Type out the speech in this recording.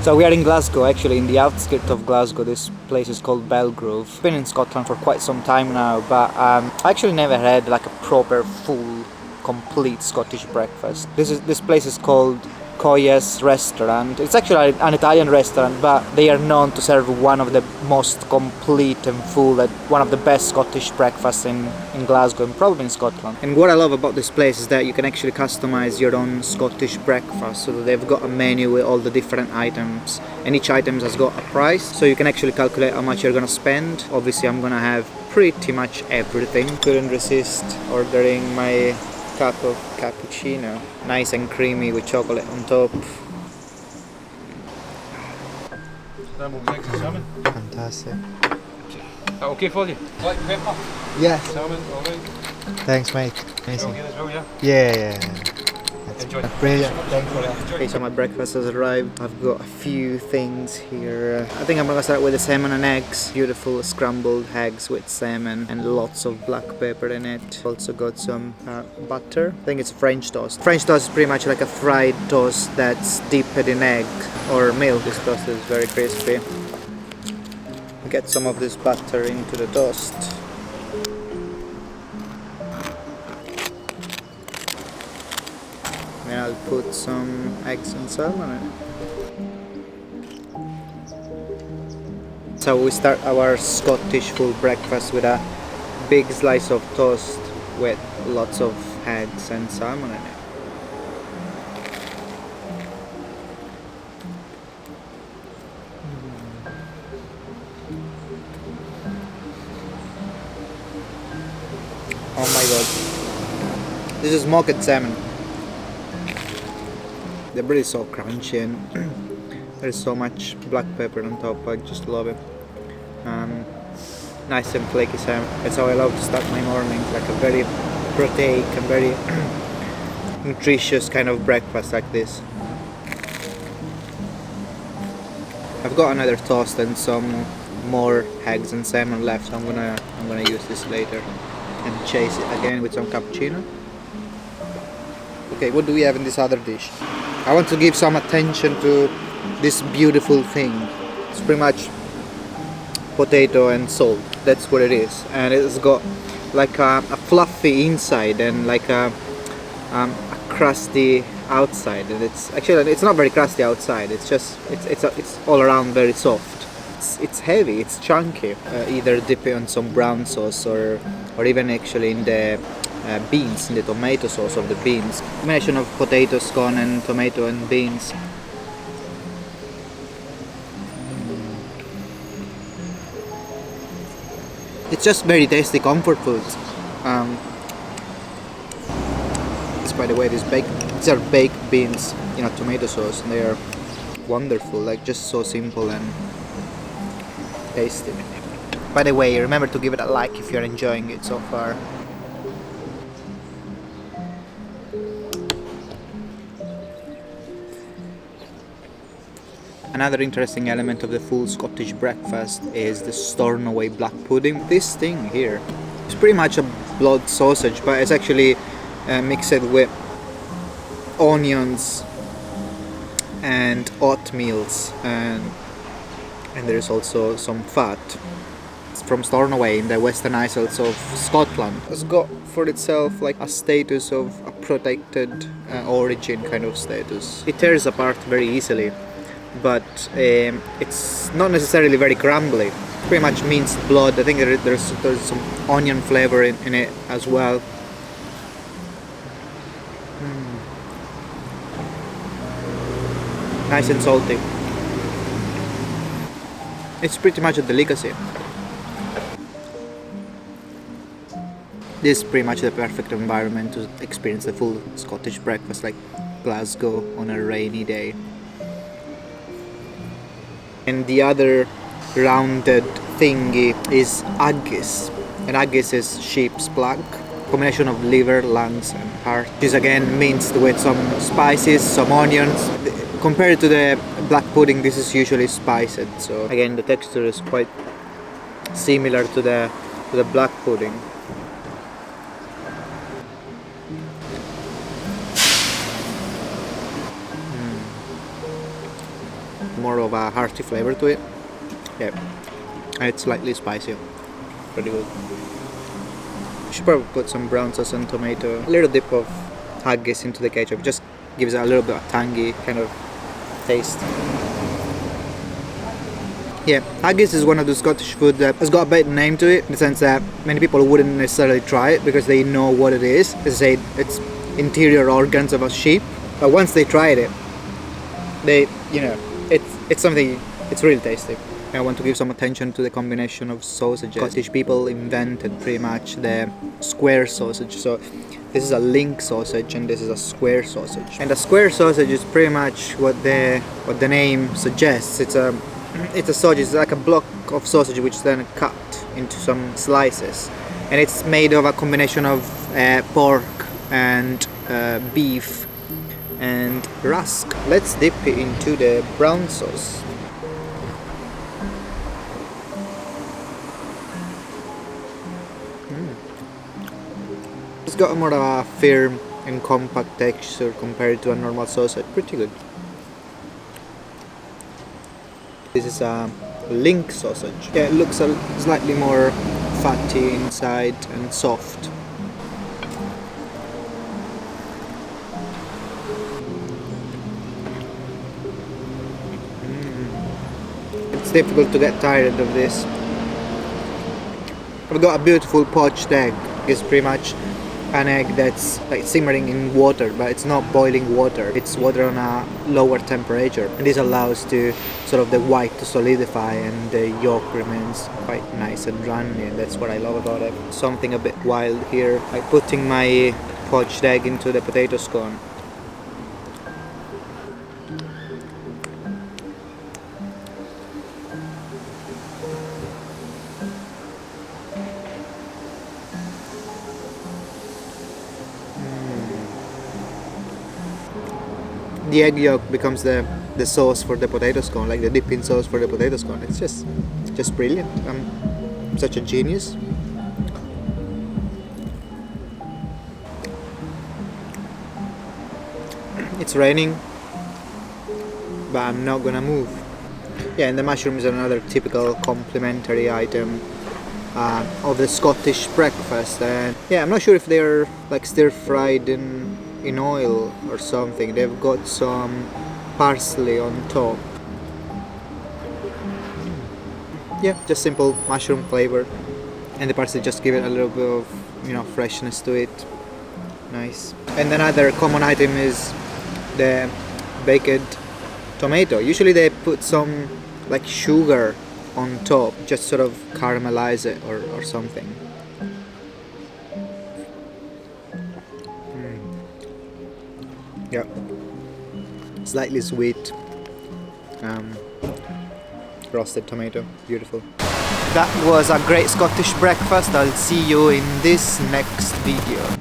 So we are in Glasgow, actually in the outskirts of Glasgow. This place is called Bellgrove. Been in Scotland for quite some time now, but I actually never had like a proper, full, complete Scottish breakfast. This place is called Yehezkel restaurant. It's actually an Italian restaurant, but they are known to serve one of the most complete and full, and one of the best Scottish breakfasts in Glasgow and probably in Scotland. And what I love about this place is that you can actually customize your own Scottish breakfast. So they've got a menu with all the different items, and each item has got a price, so you can actually calculate how much you're gonna spend. Obviously I'm gonna have pretty much everything. Couldn't resist ordering my cup of cappuccino, nice and creamy with chocolate on top. Then we'll make some salmon. Fantastic. Is that okay for you? Black pepper? Yeah. Salmon, alright. Thanks, mate. Amazing. Okay as well, yeah? Yeah. Enjoy. Brilliant. Thanks for that. Okay, so my breakfast has arrived. I've got a few things here. I think I'm gonna start with the salmon and eggs. Beautiful scrambled eggs with salmon and lots of black pepper in it. Also got some butter. I think it's French toast. French toast is pretty much like a fried toast that's dipped in egg or milk. This toast is very crispy. Get some of this butter into the toast. Then I'll put some eggs and salmon in it. So we start our Scottish full breakfast with a big slice of toast with lots of eggs and salmon in it. Oh my god. This is smoked salmon. The bread is so crunchy and there's so much black pepper on top. I just love it. Nice and flaky salmon. That's how I love to start my mornings, like a very proteic and very nutritious kind of breakfast like this. I've got another toast and some more eggs and salmon left, so I'm gonna use this later and chase it again with some cappuccino. Okay, what do we have in this other dish? I want to give some attention to this beautiful thing. It's pretty much potato and salt. That's what it is, and it's got like a fluffy inside and like a crusty outside. And it's not very crusty outside. It's just it's all around very soft. It's heavy. It's chunky. Either dip it on some brown sauce or even actually in the beans, in the tomato sauce of the beans. Combination of potato, scone and tomato and beans. It's just very tasty comfort food. By the way, these are baked beans in a tomato sauce, and they are wonderful, like just so simple and tasty. By the way, remember to give it a like if you're enjoying it so far. Another interesting element of the full Scottish breakfast is the Stornoway black pudding. This thing here is pretty much a blood sausage, but it's actually mixed with onions and oatmeals, and there's also some fat. It's from Stornoway in the Western Isles of Scotland. It's got for itself like a status of a protected origin kind of status. It tears apart very easily, but it's not necessarily very crumbly. Pretty much minced blood. I think there's some onion flavor in it as well. Nice and salty. It's pretty much a delicacy. This is pretty much the perfect environment to experience the full Scottish breakfast, like Glasgow on a rainy day. And the other rounded thingy is haggis. And haggis is sheep's pluck, combination of liver, lungs and heart. This again minced with some spices, some onions. Compared to the black pudding, this is usually spiced. So again, the texture is quite similar to the black pudding. more of a hearty flavor to it. Yeah, and it's slightly spicy. Pretty good. Should probably put some brown sauce and tomato, a little dip of haggis into the ketchup. Just gives it a little bit of tangy kind of taste. Yeah, haggis is one of the Scottish food that has got a bit name to it, in the sense that many people wouldn't necessarily try it because they know what it is. As I say, it's interior organs of a sheep. But once they tried it, it's something, it's really tasty. I want to give some attention to the combination of sausages. Scottish people invented pretty much the square sausage. So this is a link sausage and this is a square sausage. And a square sausage is pretty much what the name suggests. It's a sausage. It's like a block of sausage which is then cut into some slices, and it's made of a combination of pork and beef and rusk. Let's dip it into the brown sauce. It's got more of a firm and compact texture compared to a normal sausage. Pretty good. This is a link sausage. Yeah, it looks slightly more fatty inside and soft. It's difficult to get tired of this. I've got a beautiful poached egg. It's pretty much an egg that's like simmering in water, but it's not boiling water. It's water on a lower temperature, and this allows to sort of the white to solidify and the yolk remains quite nice and runny, and that's what I love about it. Something a bit wild here, like putting my poached egg into the potato scone. The egg yolk becomes the sauce for the potato scone, like the dipping sauce for the potato scone. It's just brilliant. I'm such a genius. It's raining, but I'm not gonna move. Yeah, and the mushroom is another typical complimentary item of the Scottish breakfast. And yeah, I'm not sure if they're like stir fried in oil or something. They've got some parsley on top. Yeah, just simple mushroom flavor, and the parsley just give it a little bit of freshness to it. Nice. And another common item is the baked tomato. Usually they put some like sugar on top, just sort of caramelize it or something. Yeah, slightly sweet, roasted tomato, beautiful. That was a great Scottish breakfast. I'll see you in this next video.